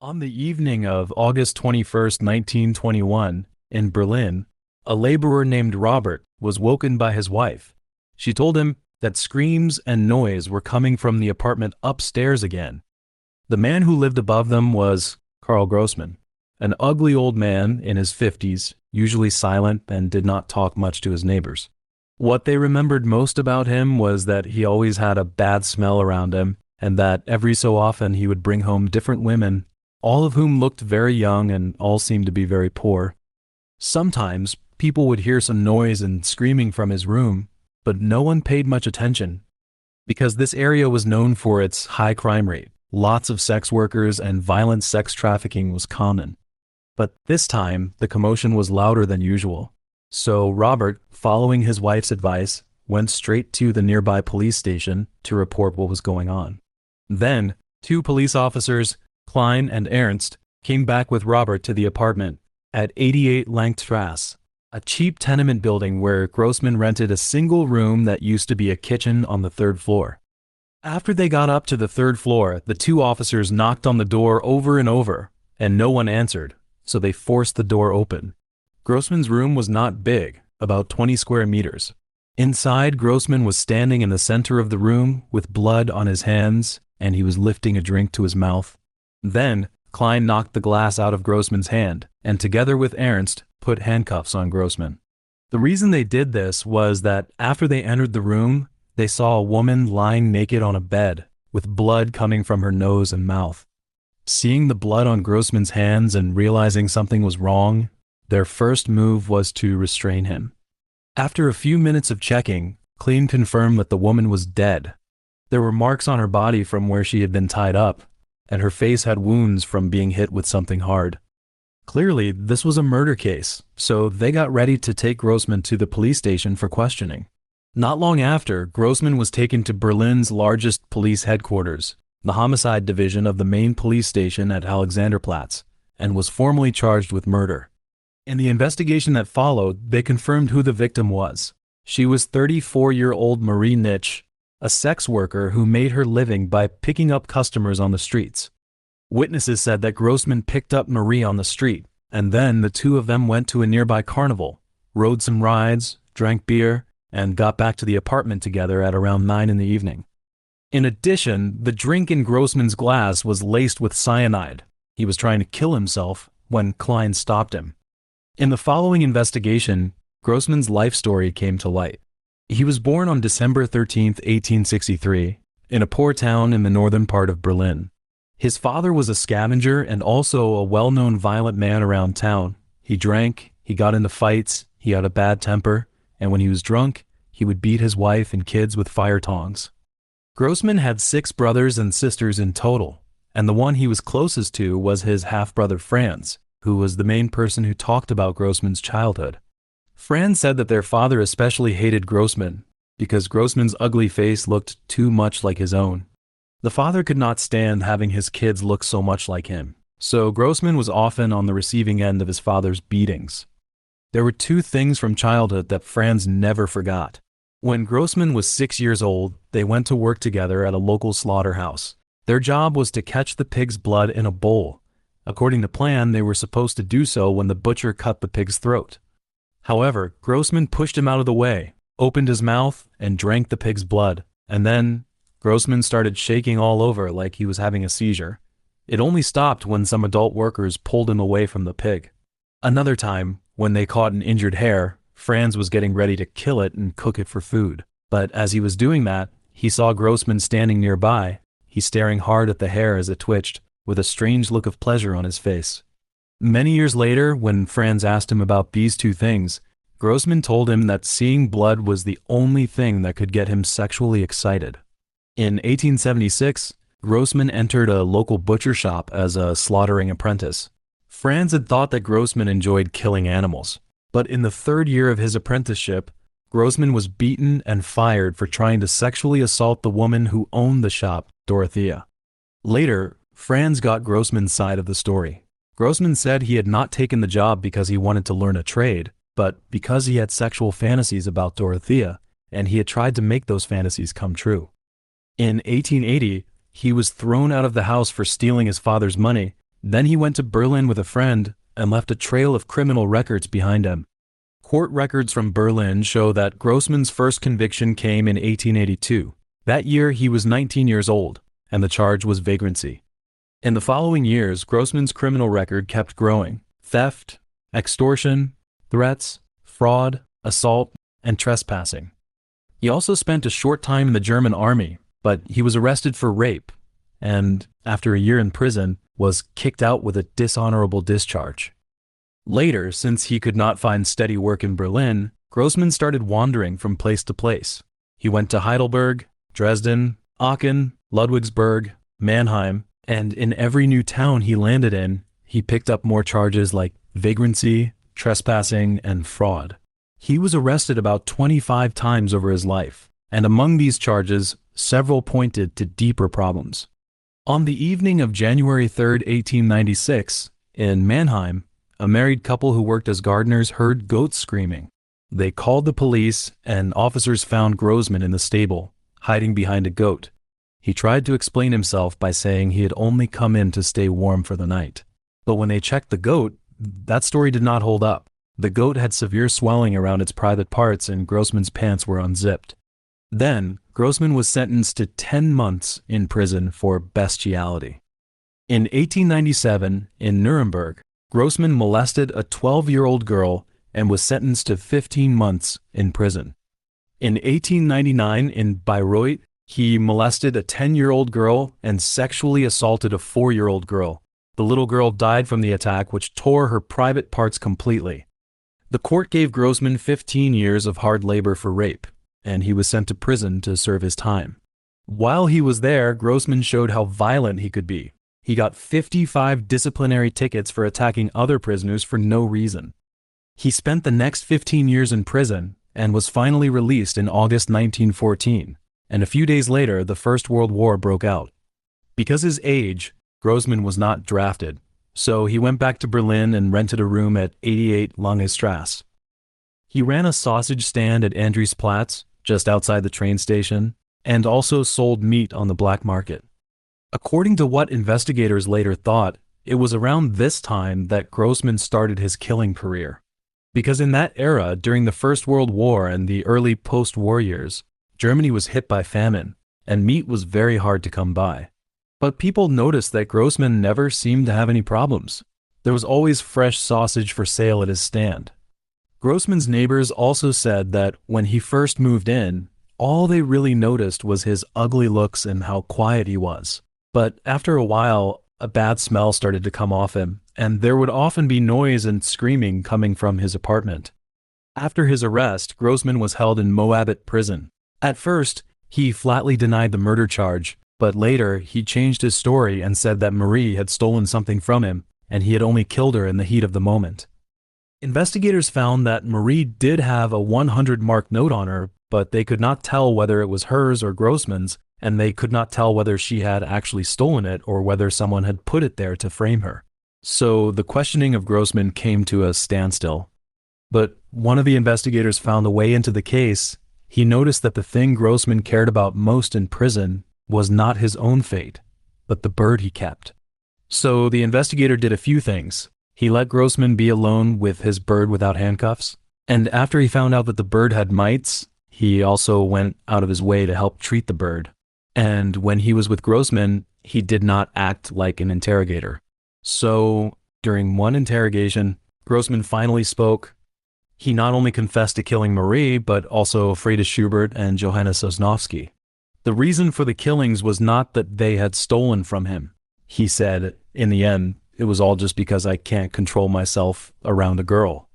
On the evening of August 21st, 1921, in Berlin, a laborer named Robert was woken by his wife. She told him that screams and noise were coming from the apartment upstairs again. The man who lived above them was Carl Großmann, an ugly old man in his 50s, usually silent and did not talk much to his neighbors. What they remembered most about him was that he always had a bad smell around him, and that every so often he would bring home different women, all of whom looked very young and all seemed to be very poor. Sometimes people would hear some noise and screaming from his room, but no one paid much attention, because this area was known for its high crime rate. Lots of sex workers and violent sex trafficking was common. But this time, the commotion was louder than usual. So Robert, following his wife's advice, went straight to the nearby police station to report what was going on. Then, two police officers, Klein and Ernst, came back with Robert to the apartment at 88 Langstrasse, a cheap tenement building where Großmann rented a single room that used to be a kitchen on the third floor. After they got up to the third floor, the two officers knocked on the door over and over, and no one answered, so they forced the door open. Großmann's room was not big, about 20 square meters. Inside, Großmann was standing in the center of the room with blood on his hands, and he was lifting a drink to his mouth. Then, Klein knocked the glass out of Großmann's hand, and together with Ernst, put handcuffs on Großmann. The reason they did this was that after they entered the room, they saw a woman lying naked on a bed, with blood coming from her nose and mouth. Seeing the blood on Großmann's hands and realizing something was wrong, their first move was to restrain him. After a few minutes of checking, Klein confirmed that the woman was dead. There were marks on her body from where she had been tied up, and her face had wounds from being hit with something hard. Clearly, this was a murder case, so they got ready to take Großmann to the police station for questioning. Not long after, Großmann was taken to Berlin's largest police headquarters, the homicide division of the main police station at Alexanderplatz, and was formally charged with murder. In the investigation that followed, they confirmed who the victim was. She was 34-year-old Marie Nitsch, a sex worker who made her living by picking up customers on the streets. Witnesses said that Großmann picked up Marie on the street, and then the two of them went to a nearby carnival, rode some rides, drank beer, and got back to the apartment together at around 9 in the evening. In addition, the drink in Großmann's glass was laced with cyanide. He was trying to kill himself when Klein stopped him. In the following investigation, Großmann's life story came to light. He was born on December 13, 1863, in a poor town in the northern part of Berlin. His father was a scavenger and also a well-known violent man around town. He drank, he got into fights, he had a bad temper, and when he was drunk, he would beat his wife and kids with fire tongs. Großmann had 6 brothers and sisters in total, and the one he was closest to was his half-brother Franz, who was the main person who talked about Großmann's childhood. Franz said that their father especially hated Großmann because Großmann's ugly face looked too much like his own. The father could not stand having his kids look so much like him, so Großmann was often on the receiving end of his father's beatings. There were 2 things from childhood that Franz never forgot. When Großmann was 6 years old, they went to work together at a local slaughterhouse. Their job was to catch the pig's blood in a bowl. According to plan, they were supposed to do so when the butcher cut the pig's throat. However, Großmann pushed him out of the way, opened his mouth, and drank the pig's blood, and then Großmann started shaking all over like he was having a seizure. It only stopped when some adult workers pulled him away from the pig. Another time, when they caught an injured hare, Franz was getting ready to kill it and cook it for food. But as he was doing that, he saw Großmann standing nearby. He staring hard at the hare as it twitched, with a strange look of pleasure on his face. Many years later, when Franz asked him about these 2 things, Großmann told him that seeing blood was the only thing that could get him sexually excited. In 1876, Großmann entered a local butcher shop as a slaughtering apprentice. Franz had thought that Großmann enjoyed killing animals, but in the 3rd year of his apprenticeship, Großmann was beaten and fired for trying to sexually assault the woman who owned the shop, Dorothea. Later, Franz got Großmann's side of the story. Großmann said he had not taken the job because he wanted to learn a trade, but because he had sexual fantasies about Dorothea, and he had tried to make those fantasies come true. In 1880, he was thrown out of the house for stealing his father's money, Then he went to Berlin with a friend and left a trail of criminal records behind him. Court records from Berlin show that Großmann's first conviction came in 1882. That year he was 19 years old, and the charge was vagrancy. In the following years, Großmann's criminal record kept growing: theft, extortion, threats, fraud, assault, and trespassing. He also spent a short time in the German army, but he was arrested for rape, and, after a year in prison, was kicked out with a dishonorable discharge. Later, since he could not find steady work in Berlin, Großmann started wandering from place to place. He went to Heidelberg, Dresden, Aachen, Ludwigsburg, Mannheim, and in every new town he landed in, he picked up more charges like vagrancy, trespassing, and fraud. He was arrested about 25 times over his life, and among these charges, several pointed to deeper problems. On the evening of January 3, 1896, in Mannheim, a married couple who worked as gardeners heard goats screaming. They called the police, and officers found Großmann in the stable, hiding behind a goat. He tried to explain himself by saying he had only come in to stay warm for the night. But when they checked the goat, that story did not hold up. The goat had severe swelling around its private parts, and Großmann's pants were unzipped. Then, Großmann was sentenced to 10 months in prison for bestiality. In 1897, in Nuremberg, Großmann molested a 12-year-old girl and was sentenced to 15 months in prison. In 1899, in Bayreuth, he molested a 10-year-old girl and sexually assaulted a 4-year-old girl. The little girl died from the attack, which tore her private parts completely. The court gave Großmann 15 years of hard labor for rape, and he was sent to prison to serve his time. While he was there, Großmann showed how violent he could be. He got 55 disciplinary tickets for attacking other prisoners for no reason. He spent the next 15 years in prison and was finally released in August 1914, and a few days later the First World War broke out. Because his age, Großmann was not drafted, so he went back to Berlin and rented a room at 88 Lange Strasse. He ran a sausage stand at Andriesplatz, just outside the train station, and also sold meat on the black market. According to what investigators later thought, it was around this time that Großmann started his killing career. Because in that era, during the First World War and the early post-war years, Germany was hit by famine, and meat was very hard to come by. But people noticed that Großmann never seemed to have any problems. There was always fresh sausage for sale at his stand. Großmann's neighbors also said that when he first moved in, all they really noticed was his ugly looks and how quiet he was. But after a while, a bad smell started to come off him, and there would often be noise and screaming coming from his apartment. After his arrest, Großmann was held in Moabit prison. At first, he flatly denied the murder charge, but later he changed his story and said that Marie had stolen something from him, and he had only killed her in the heat of the moment. Investigators found that Marie did have a 100-mark note on her, but they could not tell whether it was hers or Großmann's, and they could not tell whether she had actually stolen it or whether someone had put it there to frame her. So the questioning of Großmann came to a standstill. But one of the investigators found a way into the case. He noticed that the thing Großmann cared about most in prison was not his own fate, but the bird he kept. So the investigator did a few things. He let Großmann be alone with his bird without handcuffs, and after he found out that the bird had mites, he also went out of his way to help treat the bird. And when he was with Großmann, he did not act like an interrogator. So, during one interrogation, Großmann finally spoke. He not only confessed to killing Marie, but also Frieda Schubert and Johanna Sosnowski. The reason for the killings was not that they had stolen from him. He said, in the end, it was all just because I can't control myself around a girl.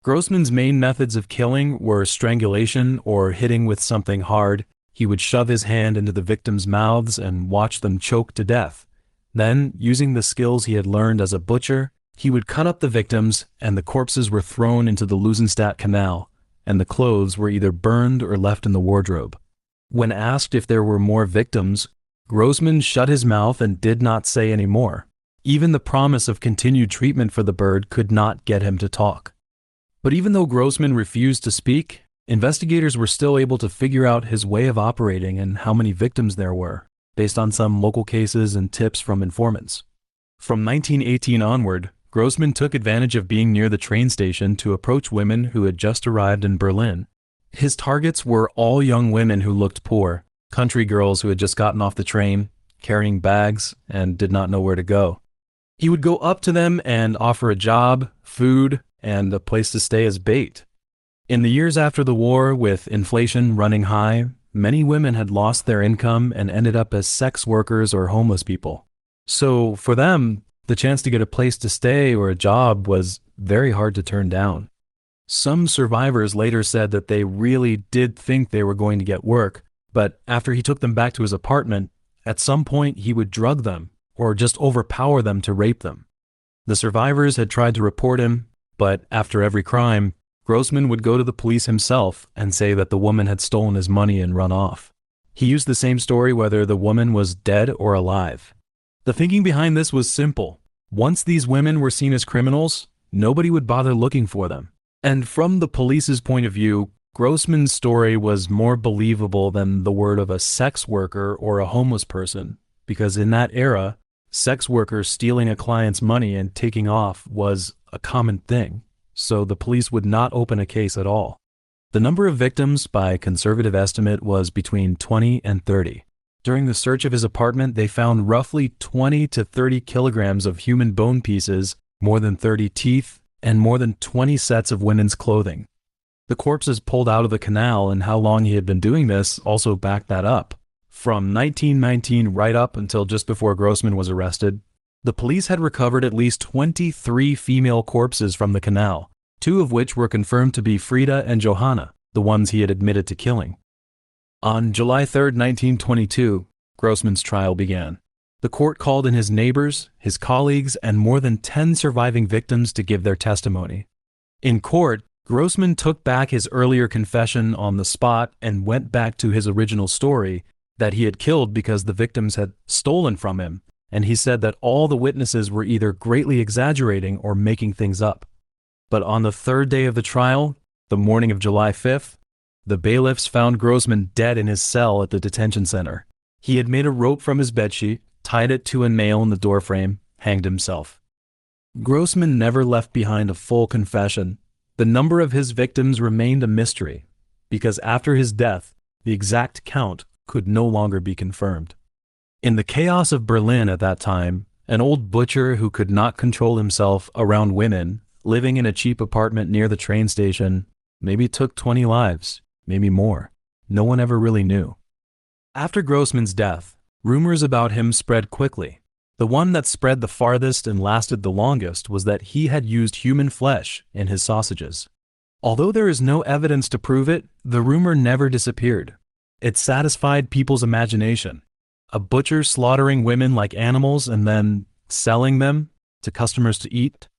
Großmann's main methods of killing were strangulation or hitting with something hard. He would shove his hand into the victims' mouths and watch them choke to death. Then, using the skills he had learned as a butcher, he would cut up the victims, and the corpses were thrown into the Lusenstadt Canal, and the clothes were either burned or left in the wardrobe. When asked if there were more victims, Großmann shut his mouth and did not say any more. Even the promise of continued treatment for the bird could not get him to talk. But even though Großmann refused to speak, investigators were still able to figure out his way of operating and how many victims there were, based on some local cases and tips from informants. From 1918 onward, Großmann took advantage of being near the train station to approach women who had just arrived in Berlin. His targets were all young women who looked poor, country girls who had just gotten off the train, carrying bags, and did not know where to go. He would go up to them and offer a job, food, and a place to stay as bait. In the years after the war, with inflation running high, many women had lost their income and ended up as sex workers or homeless people. So for them, the chance to get a place to stay or a job was very hard to turn down. Some survivors later said that they really did think they were going to get work, but after he took them back to his apartment, at some point he would drug them or just overpower them to rape them. The survivors had tried to report him, but after every crime, Großmann would go to the police himself and say that the woman had stolen his money and run off. He used the same story whether the woman was dead or alive. The thinking behind this was simple. Once these women were seen as criminals, nobody would bother looking for them. And from the police's point of view, Großmann's story was more believable than the word of a sex worker or a homeless person, because in that era, sex workers stealing a client's money and taking off was a common thing, so the police would not open a case at all. The number of victims, by conservative estimate, was between 20 and 30. During the search of his apartment, they found roughly 20 to 30 kilograms of human bone pieces, more than 30 teeth, and more than 20 sets of women's clothing. The corpses pulled out of the canal and how long he had been doing this also backed that up. From 1919 right up until just before Großmann was arrested, the police had recovered at least 23 female corpses from the canal, 2 of which were confirmed to be Frida and Johanna, the ones he had admitted to killing. On July 3, 1922, Großmann's trial began. The court called in his neighbors, his colleagues, and more than 10 surviving victims to give their testimony. In court, Großmann took back his earlier confession on the spot and went back to his original story that he had killed because the victims had stolen from him, and he said that all the witnesses were either greatly exaggerating or making things up. But on the 3rd day of the trial, the morning of July 5th, the bailiffs found Großmann dead in his cell at the detention center. He had made a rope from his bedsheet, tied it to a nail in the doorframe, hanged himself. Großmann never left behind a full confession. The number of his victims remained a mystery, because after his death, the exact count could no longer be confirmed. In the chaos of Berlin at that time, an old butcher who could not control himself around women, living in a cheap apartment near the train station, maybe took 20 lives, maybe more. No one ever really knew. After Großmann's death, rumors about him spread quickly. The one that spread the farthest and lasted the longest was that he had used human flesh in his sausages. Although there is no evidence to prove it, the rumor never disappeared. It satisfied people's imagination. A butcher slaughtering women like animals and then selling them to customers to eat.